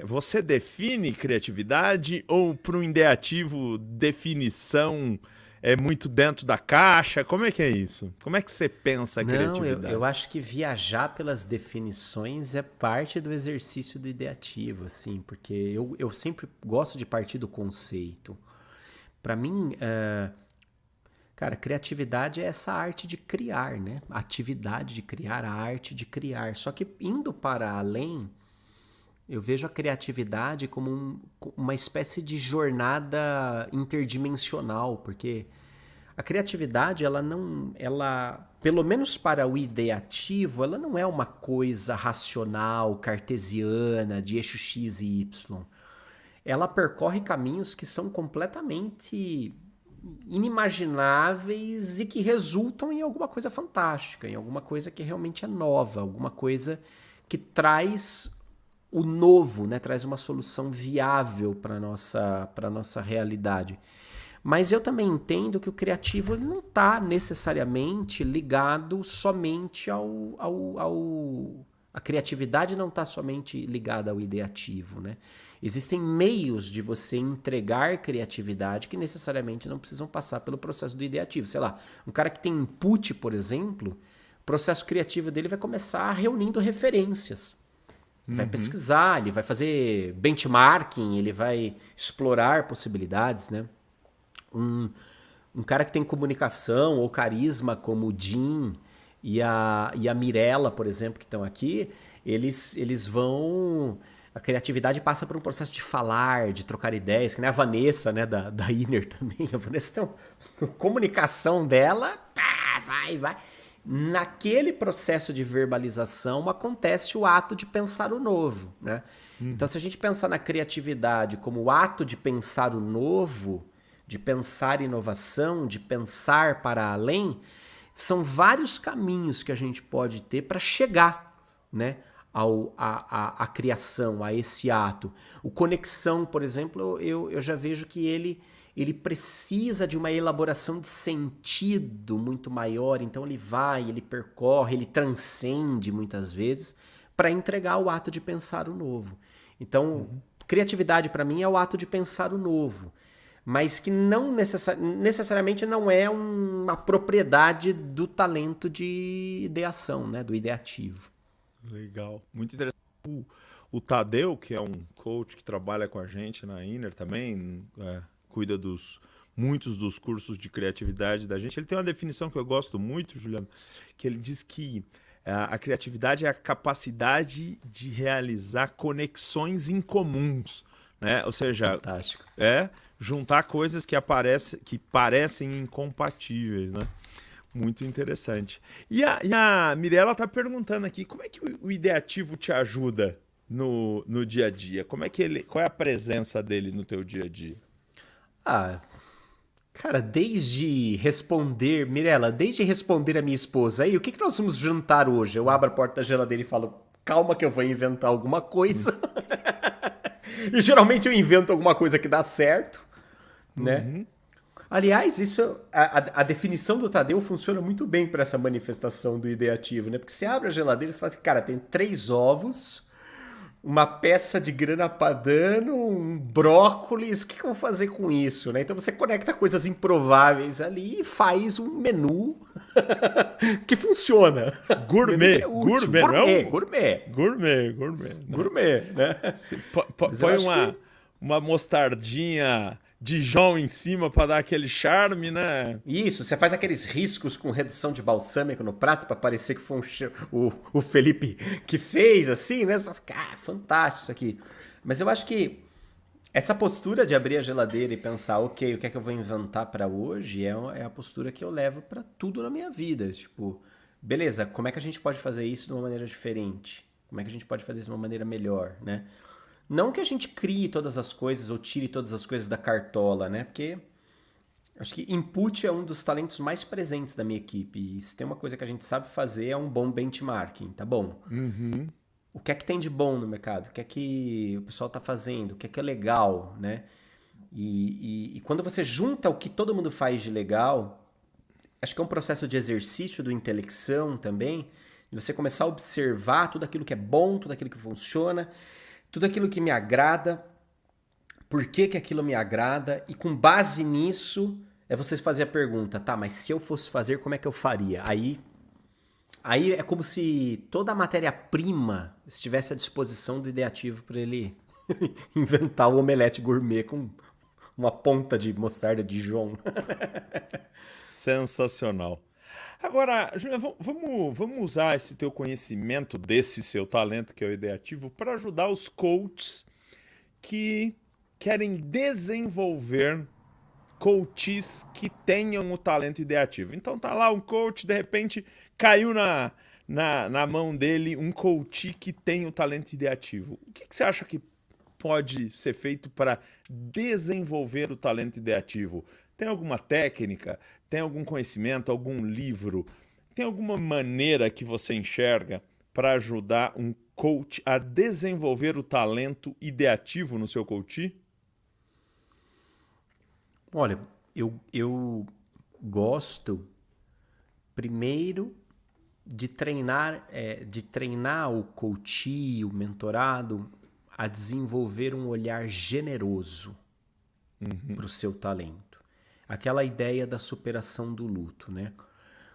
você define criatividade ou para o ideativo definição é muito dentro da caixa? Como é que é isso? Como é que você pensa a criatividade? Não, eu acho que viajar pelas definições é parte do exercício do ideativo, assim, porque eu sempre gosto de partir do conceito. Para mim, cara, criatividade é essa arte de criar, né? A atividade de criar, a arte de criar. Só que indo para além, eu vejo a criatividade como uma espécie de jornada interdimensional, porque a criatividade, pelo menos para o ideativo, ela não é uma coisa racional, cartesiana, de eixo X e Y. Ela percorre caminhos que são completamente inimagináveis e que resultam em alguma coisa fantástica, em alguma coisa que realmente é nova, alguma coisa que traz o novo, né? Traz uma solução viável para a nossa realidade. Mas eu também entendo que o criativo ele não está necessariamente ligado somente a criatividade não está somente ligada ao ideativo, né? Existem meios de você entregar criatividade que necessariamente não precisam passar pelo processo do ideativo. Sei lá, um cara que tem input, por exemplo, o processo criativo dele vai começar reunindo referências. Vai pesquisar, ele vai fazer benchmarking, ele vai explorar possibilidades, né? Um cara que tem comunicação ou carisma, como o Jim e a Mirella, por exemplo, que estão aqui, eles vão... A criatividade passa por um processo de falar, de trocar ideias, que nem a Vanessa, né, da Inner também. A Vanessa tem uma comunicação dela, vai. Naquele processo de verbalização acontece o ato de pensar o novo, né? Então, se a gente pensar na criatividade como o ato de pensar o novo, de pensar inovação, de pensar para além, são vários caminhos que a gente pode ter para chegar, né, à criação, a esse ato. O conexão, por exemplo, eu já vejo que ele precisa de uma elaboração de sentido muito maior, então ele percorre, ele transcende muitas vezes para entregar o ato de pensar o novo. Então, criatividade para mim é o ato de pensar o novo, mas que não necessariamente não é uma propriedade do talento de ideação, né, do ideativo. Legal, muito interessante. O Tadeu, que é um coach que trabalha com a gente na Inner também, cuida muitos dos cursos de criatividade da gente. Ele tem uma definição que eu gosto muito, Juliano, que ele diz que a criatividade é a capacidade de realizar conexões incomuns, né? Ou seja, fantástico. Juntar coisas que parecem incompatíveis, né? Muito interessante. E a Mirella está perguntando aqui, como é que o ideativo te ajuda no dia a dia? Qual é a presença dele no teu dia a dia? Cara, Mirella, desde responder a minha esposa aí, o que nós vamos jantar hoje? Eu abro a porta da geladeira e falo, calma que eu vou inventar alguma coisa. E geralmente eu invento alguma coisa que dá certo, né? Aliás, a definição do Tadeu funciona muito bem para essa manifestação do ideativo, né? Porque você abre a geladeira e você fala assim, cara, tem 3 ovos, uma peça de grana padano, um brócolis, o que eu vou fazer com isso, né? Então você conecta coisas improváveis ali e faz um menu que funciona. Gourmet, Gourmet, né? Põe uma mostardinha Dijon em cima para dar aquele charme, né? Isso, você faz aqueles riscos com redução de balsâmico no prato para parecer que foi o Felipe que fez, assim, né? Você fala assim, cara, fantástico isso aqui. Mas eu acho que Essa postura de abrir a geladeira e pensar, ok, o que é que eu vou inventar para hoje, é a postura que eu levo para tudo na minha vida. Tipo, beleza, como é que a gente pode fazer isso de uma maneira diferente? Como é que a gente pode fazer isso de uma maneira melhor, né? Não que a gente crie todas as coisas ou tire todas as coisas da cartola, né? Porque acho que input é um dos talentos mais presentes da minha equipe. E se tem uma coisa que a gente sabe fazer é um bom benchmarking, tá bom? Uhum. O que é que tem de bom no mercado? O que é que o pessoal está fazendo? O que é legal, né? E quando você junta o que todo mundo faz de legal, acho que é um processo de exercício do intelecção também, de você começar a observar tudo aquilo que é bom, tudo aquilo que funciona, tudo aquilo que me agrada, por que que aquilo me agrada, e com base nisso é você fazer a pergunta, tá, mas se eu fosse fazer, como é que eu faria? Aí é como se toda a matéria-prima estivesse à disposição do ideativo para ele inventar o omelete gourmet com uma ponta de mostarda Dijon. Sensacional. Agora, Juliana, vamos usar esse teu conhecimento desse seu talento, que é o ideativo, para ajudar os coaches que querem desenvolver coaches que tenham o talento ideativo. Então tá lá um coach, de repente caiu na mão dele um coach que tem o talento ideativo. O que você acha que pode ser feito para desenvolver o talento ideativo? Tem alguma técnica? Tem algum conhecimento? Algum livro? Tem alguma maneira que você enxerga para ajudar um coach a desenvolver o talento ideativo no seu coach? Olha, eu gosto primeiro de treinar o coach, o mentorado, a desenvolver um olhar generoso para o seu talento. Aquela ideia da superação do luto, né?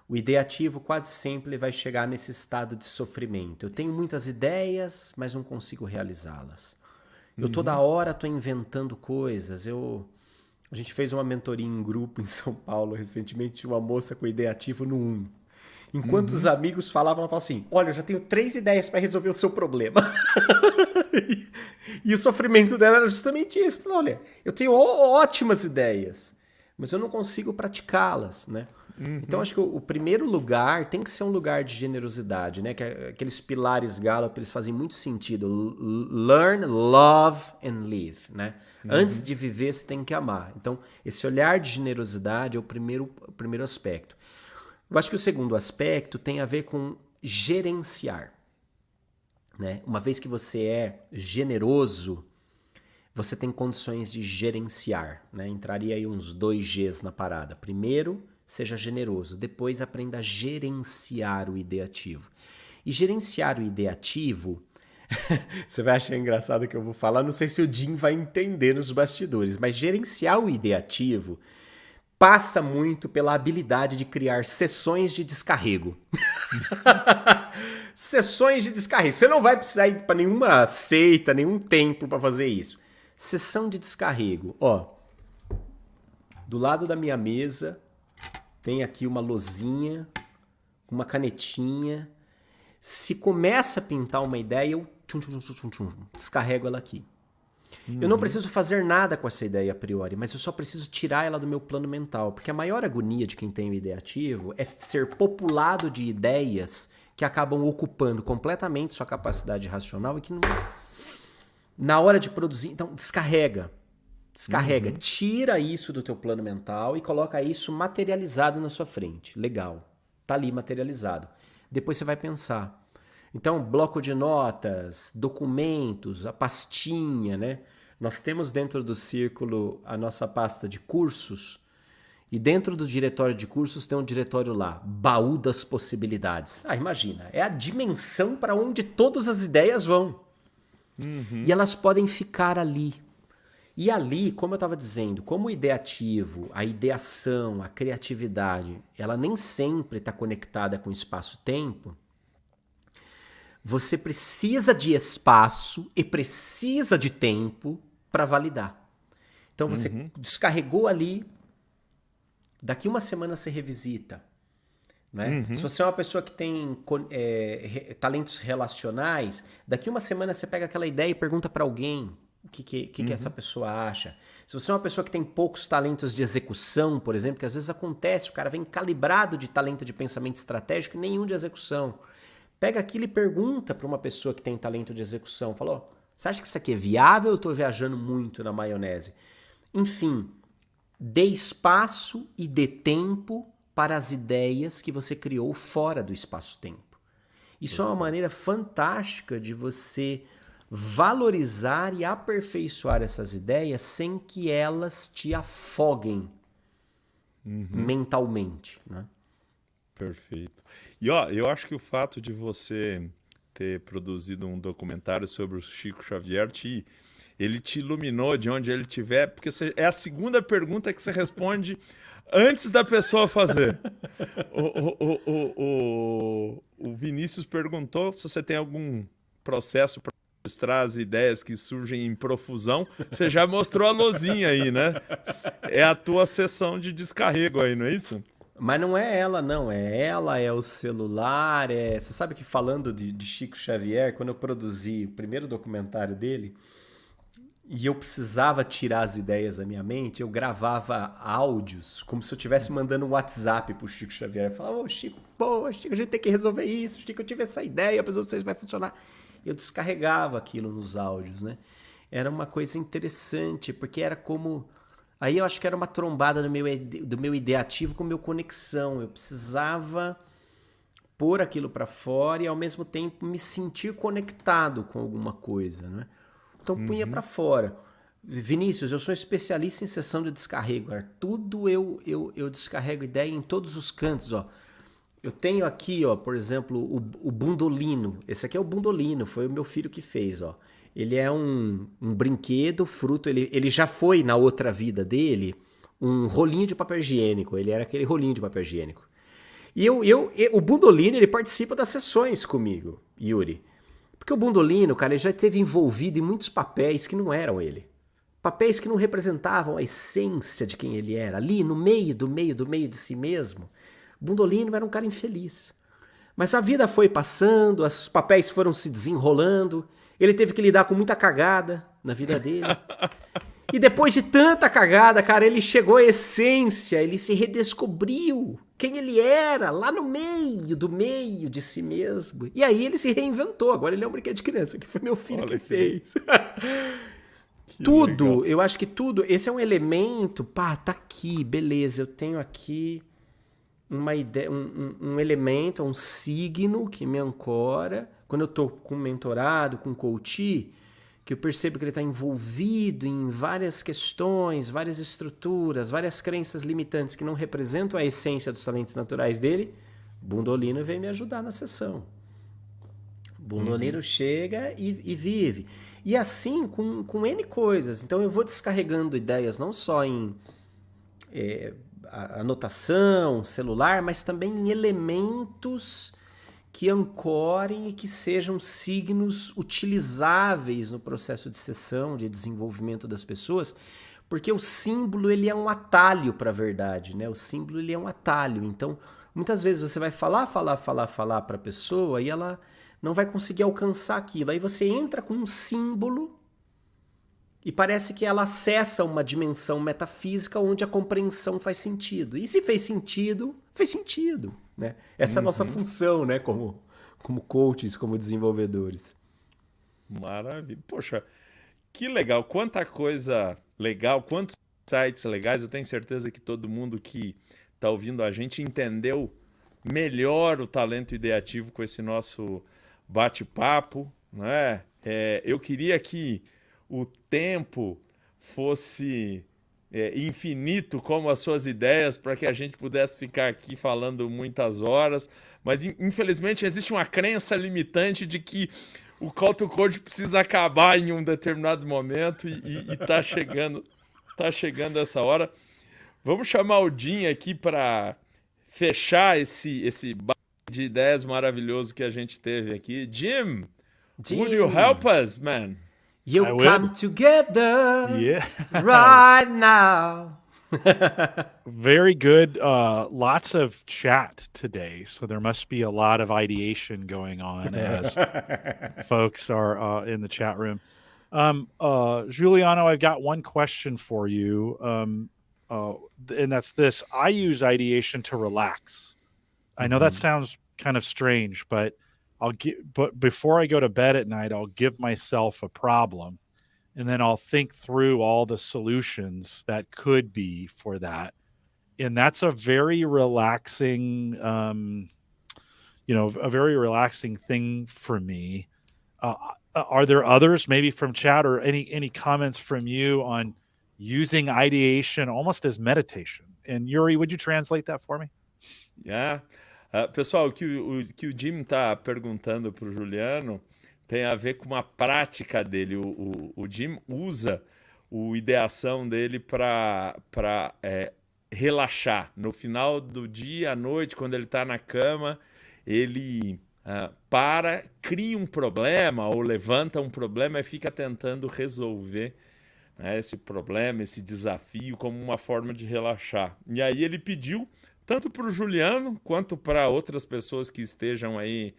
O ideativo quase sempre vai chegar nesse estado de sofrimento. Eu tenho muitas ideias, mas não consigo realizá-las. Eu toda hora estou inventando coisas. A gente fez uma mentoria em grupo em São Paulo recentemente, uma moça com ideativo no 1. Enquanto os amigos falavam, ela falava assim, olha, eu já tenho 3 ideias para resolver o seu problema. E o sofrimento dela era justamente isso. Falei, olha, eu tenho ótimas ideias, mas eu não consigo praticá-las, né? Então, acho que o primeiro lugar tem que ser um lugar de generosidade, né? Que aqueles pilares Gallup, eles fazem muito sentido. Learn, love and live, né? Antes de viver, você tem que amar. Então, esse olhar de generosidade é o primeiro aspecto. Eu acho que o segundo aspecto tem a ver com gerenciar, né? Uma vez que você é generoso, você tem condições de gerenciar, né? Entraria aí uns 2 Gs na parada. Primeiro, seja generoso. Depois, aprenda a gerenciar o ideativo. E gerenciar o ideativo, você vai achar engraçado que eu vou falar, não sei se o Jim vai entender nos bastidores, mas gerenciar o ideativo passa muito pela habilidade de criar sessões de descarrego. Sessões de descarrego. Você não vai precisar ir para nenhuma seita, nenhum templo para fazer isso. Sessão de descarrego. Ó, do lado da minha mesa tem aqui uma lousinha, uma canetinha. Se começa a pintar uma ideia, eu descarrego ela aqui. Eu não preciso fazer nada com essa ideia a priori, mas eu só preciso tirar ela do meu plano mental. Porque a maior agonia de quem tem o ideativo é ser populado de ideias que acabam ocupando completamente sua capacidade racional e que não... Na hora de produzir... Então, descarrega. Tira isso do teu plano mental e coloca isso materializado na sua frente. Legal. Tá ali materializado. Depois você vai pensar. Então, bloco de notas, documentos, a pastinha, né? Nós temos dentro do círculo a nossa pasta de cursos e dentro do diretório de cursos tem um diretório lá, baú das possibilidades. Ah, imagina, é a dimensão para onde todas as ideias vão. E elas podem ficar ali. E ali, como eu estava dizendo, como o ideativo, a ideação, a criatividade, ela nem sempre está conectada com espaço-tempo, você precisa de espaço e precisa de tempo para validar. Então você descarregou ali, daqui uma semana você revisita. Né? Se você é uma pessoa que tem talentos relacionais, daqui uma semana você pega aquela ideia e pergunta para alguém: o que essa pessoa acha. Se você é uma pessoa que tem poucos talentos de execução, por exemplo, que às vezes acontece, o cara vem calibrado de talento de pensamento estratégico e nenhum de execução. Pega aquilo e pergunta para uma pessoa que tem talento de execução. Fala, ó, você acha que isso aqui é viável ou eu estou viajando muito na maionese? Enfim, dê espaço e dê tempo para as ideias que você criou fora do espaço-tempo. Isso é uma maneira fantástica de você valorizar e aperfeiçoar essas ideias sem que elas te afoguem mentalmente, né? Perfeito. E ó, eu acho que o fato de você ter produzido um documentário sobre o Chico Xavier, ele te iluminou de onde ele estiver, porque é a segunda pergunta que você responde antes da pessoa fazer. O Vinícius perguntou se você tem algum processo para registrar as ideias que surgem em profusão. Você já mostrou a lozinha aí, né? É a tua sessão de descarrego aí, não é isso? Mas não é ela, não. É ela, é o celular. Você sabe que falando de Chico Xavier, quando eu produzi o primeiro documentário dele, e eu precisava tirar as ideias da minha mente, eu gravava áudios como se eu estivesse mandando um WhatsApp pro Chico Xavier. Eu falava, ô Chico, pô, Chico, a gente tem que resolver isso. Chico, eu tive essa ideia, mas não sei se vai funcionar. Eu descarregava aquilo nos áudios, né? Era uma coisa interessante, porque era como... Aí eu acho que era uma trombada do meu ideativo com o meu conexão. Eu precisava pôr aquilo para fora e ao mesmo tempo me sentir conectado com alguma coisa, né? Então punha para fora. Vinícius, eu sou especialista em sessão de descarrego. Tudo eu descarrego ideia em todos os cantos, ó. Eu tenho aqui, ó, por exemplo, o bundolino. Esse aqui é o bundolino, foi o meu filho que fez, ó. Ele é um brinquedo, fruto... Ele já foi, na outra vida dele, um rolinho de papel higiênico. Ele era aquele rolinho de papel higiênico. E o bundolino, ele participa das sessões comigo, Yuri. Porque o bundolino, cara, ele já esteve envolvido em muitos papéis que não eram ele. Papéis que não representavam a essência de quem ele era. Ali, no meio de si mesmo, Bundolino era um cara infeliz. Mas a vida foi passando, os papéis foram se desenrolando, ele teve que lidar com muita cagada na vida dele. E depois de tanta cagada, cara, ele chegou à essência, ele se redescobriu quem ele era, lá no meio de si mesmo. E aí ele se reinventou, agora ele é um brinquedo de criança, que foi meu filho que fez. Tudo, legal. Eu acho que tudo, esse é um elemento, pá, tá aqui, beleza, eu tenho aqui uma ideia, um elemento, um signo que me ancora. Quando eu tô com mentorado, com coach, que eu percebo que ele está envolvido em várias questões, várias estruturas, várias crenças limitantes que não representam a essência dos talentos naturais dele, Bundolino vem me ajudar na sessão. Bundolino chega e vive. E assim com N coisas. Então eu vou descarregando ideias não só em anotação, celular, mas também em elementos que ancorem e que sejam signos utilizáveis no processo de sessão, de desenvolvimento das pessoas, porque o símbolo ele é um atalho para a verdade, né? O símbolo ele é um atalho. Então, muitas vezes você vai falar para a pessoa e ela não vai conseguir alcançar aquilo. Aí você entra com um símbolo e parece que ela acessa uma dimensão metafísica onde a compreensão faz sentido. E se fez sentido, fez sentido. Né? Essa é a nossa função, né? Como coaches, como desenvolvedores. Maravilha. Poxa, que legal. Quanta coisa legal, quantos sites legais. Eu tenho certeza que todo mundo que está ouvindo a gente entendeu melhor o talento ideativo com esse nosso bate-papo. Né? Eu queria que o tempo fosse infinito como as suas ideias, para que a gente pudesse ficar aqui falando muitas horas, mas infelizmente existe uma crença limitante de que o Call to Code precisa acabar em um determinado momento e tá chegando essa hora. Vamos chamar o Jim aqui para fechar esse bate de ideias maravilhoso que a gente teve aqui. Jim, would you help us, man? You come together right now. Very good. Lots of chat today. So there must be a lot of ideation going on as folks are in the chat room. Giuliano, I've got one question for you. And that's this. I use ideation to relax. I know that sounds kind of strange, but but before I go to bed at night, I'll give myself a problem, and then I'll think through all the solutions that could be for that. And that's a very relaxing, a very relaxing thing for me. Are there others, maybe from chat, or any comments from you on using ideation almost as meditation? And Yuri, would you translate that for me? Yeah. Pessoal, o que o Jim está perguntando para o Juliano tem a ver com uma prática dele. O Jim usa o ideação dele para relaxar. No final do dia, à noite, quando ele está na cama, ele cria um problema ou levanta um problema e fica tentando resolver, né, esse problema, esse desafio, como uma forma de relaxar. E aí ele pediu, tanto para o Juliano quanto para outras pessoas que estejam aí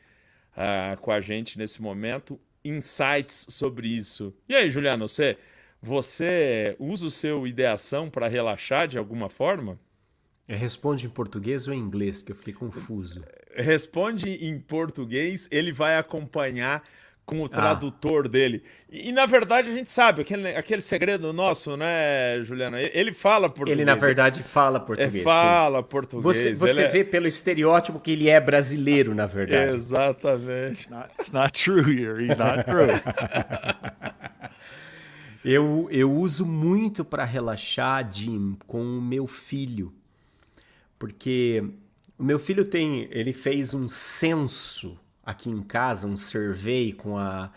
com a gente nesse momento, insights sobre isso. E aí, Juliano, você usa o seu ideação para relaxar de alguma forma? Responde em português ou em inglês, que eu fiquei confuso. Responde em português, ele vai acompanhar com o tradutor dele. E, na verdade, a gente sabe, aquele segredo nosso, né, Juliano? Ele fala português. Ele, na verdade, fala português. Fala português. Você vê pelo estereótipo que ele é brasileiro, na verdade. Exatamente. It's not true, Yuri. Not true. Eu uso muito para relaxar, Jim, com o meu filho. Porque o meu filho ele fez um censo aqui em casa, um survey com a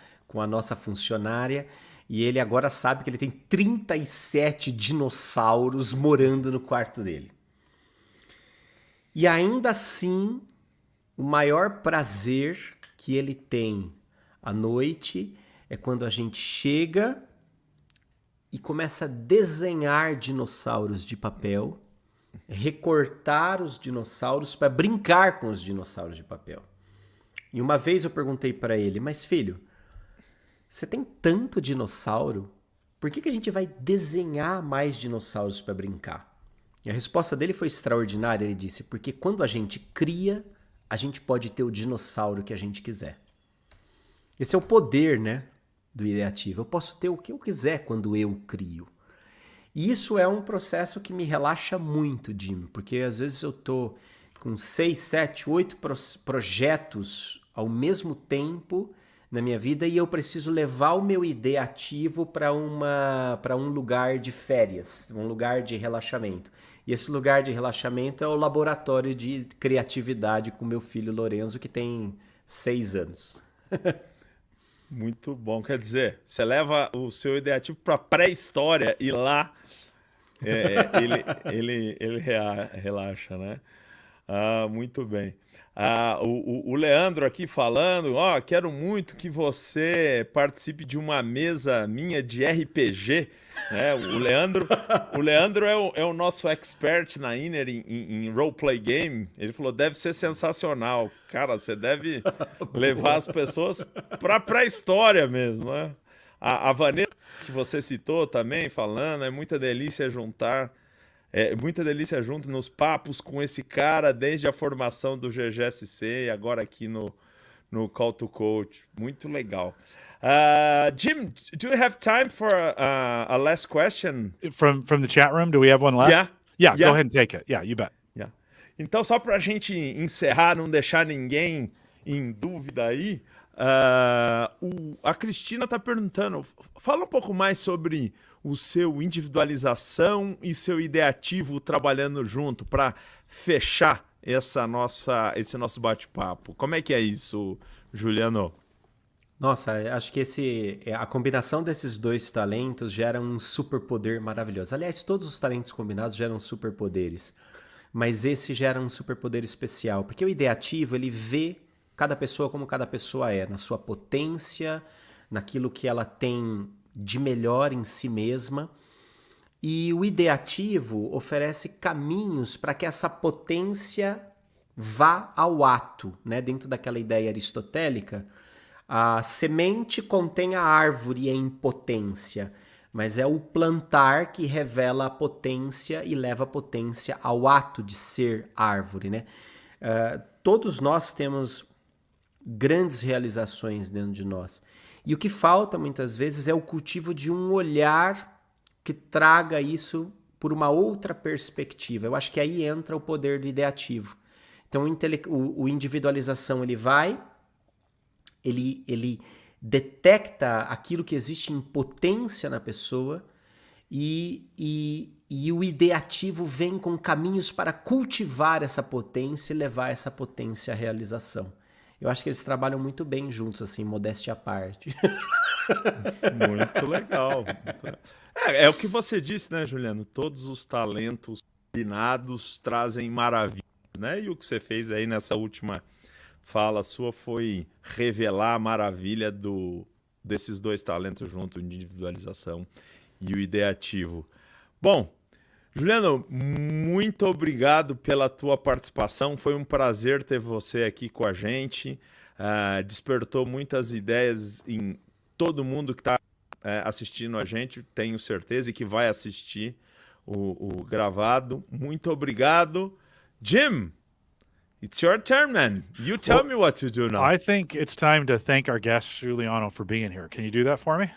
nossa funcionária, e ele agora sabe que ele tem 37 dinossauros morando no quarto dele. E ainda assim, o maior prazer que ele tem à noite é quando a gente chega e começa a desenhar dinossauros de papel, recortar os dinossauros para brincar com os dinossauros de papel. E uma vez eu perguntei para ele, mas filho, você tem tanto dinossauro, por que a gente vai desenhar mais dinossauros para brincar? E a resposta dele foi extraordinária, ele disse, porque quando a gente cria, a gente pode ter o dinossauro que a gente quiser. Esse é o poder, né, do ideativo. Eu posso ter o que eu quiser quando eu crio. E isso é um processo que me relaxa muito, Jim, porque às vezes eu tô com 6, 7, 8 projetos ao mesmo tempo na minha vida e eu preciso levar o meu ideativo para um lugar de férias, um lugar de relaxamento. E esse lugar de relaxamento é o laboratório de criatividade com meu filho Lorenzo, que tem 6 anos. Muito bom. Quer dizer, você leva o seu ideativo para a pré-história e lá ele relaxa, né? Muito bem. O Leandro aqui falando, quero muito que você participe de uma mesa minha de RPG, né? O Leandro é o nosso expert na Inner em roleplay game. Ele falou, deve ser sensacional. Cara, você deve levar as pessoas para a pré-história mesmo, né? A Vanessa, que você citou também, falando, é muita delícia juntar. É muita delícia junto nos papos com esse cara desde a formação do GGSC e agora aqui no Call to Coach. Muito legal. Jim, do you have time for a last question? From the chat room, do we have one left? Yeah. Go ahead and take it. Yeah, you bet. Yeah. Então, só para a gente encerrar, não deixar ninguém em dúvida aí, a Cristina está perguntando, fala um pouco mais sobre o seu individualização e seu ideativo trabalhando junto para fechar esse nosso bate-papo. Como é que é isso, Juliano? Nossa, acho que a combinação desses dois talentos gera um superpoder maravilhoso. Aliás, todos os talentos combinados geram superpoderes, mas esse gera um superpoder especial, porque o ideativo, ele vê cada pessoa como cada pessoa é, na sua potência, naquilo que ela tem de melhor em si mesma, e o ideativo oferece caminhos para que essa potência vá ao ato, né? Dentro daquela ideia aristotélica, A semente contém a árvore em potência, mas é o plantar que revela a potência e leva a potência ao ato de ser árvore, né? Todos nós temos grandes realizações dentro de nós. E o que falta muitas vezes é o cultivo de um olhar que traga isso por uma outra perspectiva. Eu acho que aí entra o poder do ideativo. Então o individualização ele detecta aquilo que existe em potência na pessoa e o ideativo vem com caminhos para cultivar essa potência e levar essa potência à realização. Eu acho que eles trabalham muito bem juntos, assim, modéstia à parte. Muito legal. É o que você disse, né, Juliano? Todos os talentos combinados trazem maravilhas, né? E o que você fez aí nessa última fala sua foi revelar a maravilha desses dois talentos junto, individualização e o ideativo. Bom, Juliano, muito obrigado pela tua participação. Foi um prazer ter você aqui com a gente. Despertou muitas ideias em todo mundo que está assistindo a gente, tenho certeza, e que vai assistir o gravado. Muito obrigado. Jim, it's your turn, man. You tell me what to do now. I think it's time to thank our guest, Juliano, for being here. Can you do that for me?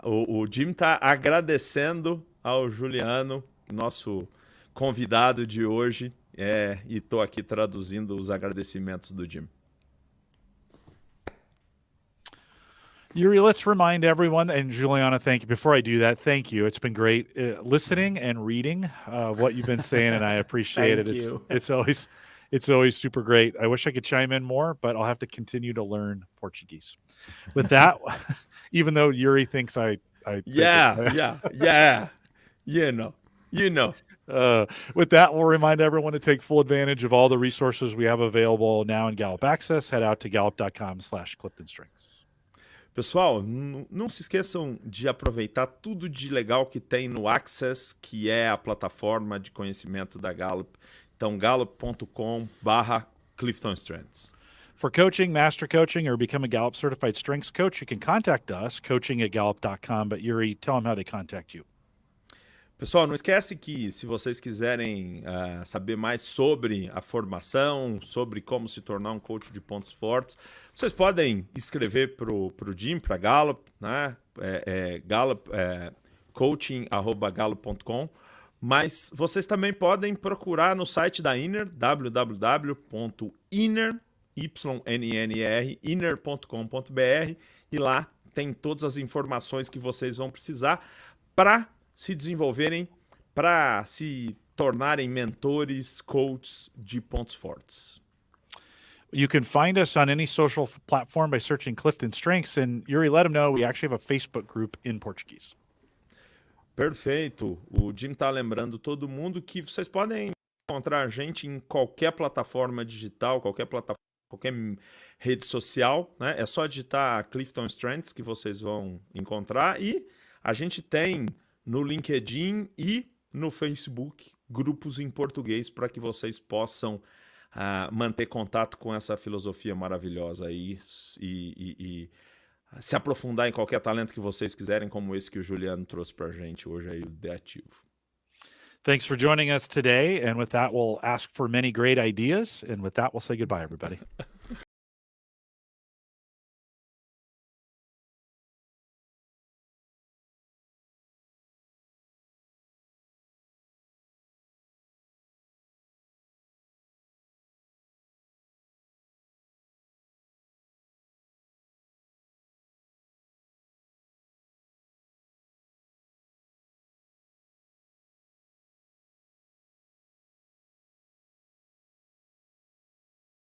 O Jim tá agradecendo ao Juliano, nosso convidado de hoje, e tô aqui traduzindo os agradecimentos do Jim. Yuri, let's remind everyone, and Juliana, thank you. Before I do that, thank you. It's been great listening and reading what you've been saying, and I appreciate it. Thank you. It's always super great. I wish I could chime in more, but I'll have to continue to learn Portuguese. With that, even though Yuri thinks I think Yeah. You know. With that, we'll remind everyone to take full advantage of all the resources we have available now in Gallup Access. Head out to gallup.com/CliftonStrengths. Pessoal, não se esqueçam de aproveitar tudo de legal que tem no Access, que é a plataforma de conhecimento da Gallup. Então, gallup.com/CliftonStrengths. For coaching, master coaching, or become a Gallup certified strengths coach, you can contact us, coaching@gallup.com. But Yuri, tell them how they contact you. Pessoal, não esquece que se vocês quiserem saber mais sobre a formação, sobre como se tornar um coach de pontos fortes, vocês podem escrever para o Jim, para Gallup, né? coaching@gallup.com. Mas vocês também podem procurar no site da Inner, www.inner.com.br, e lá tem todas as informações que vocês vão precisar para se desenvolverem, para se tornarem mentores, coaches de pontos fortes. You can find us on any social platform by searching Clifton Strengths. And Yuri, let them know we actually have a Facebook group in Portuguese. Perfeito. O Jim tá lembrando todo mundo que vocês podem encontrar a gente em qualquer plataforma digital, qualquer rede social, né? É só digitar Clifton Strengths que vocês vão encontrar. E a gente tem no LinkedIn e no Facebook grupos em português para que vocês possam manter contato com essa filosofia maravilhosa aí e se aprofundar em qualquer talento que vocês quiserem, como esse que o Juliano trouxe para a gente hoje aí, o Ideativo. Thanks for joining us today. And with that, we'll ask for many great ideas. And with that, we'll say goodbye, everybody.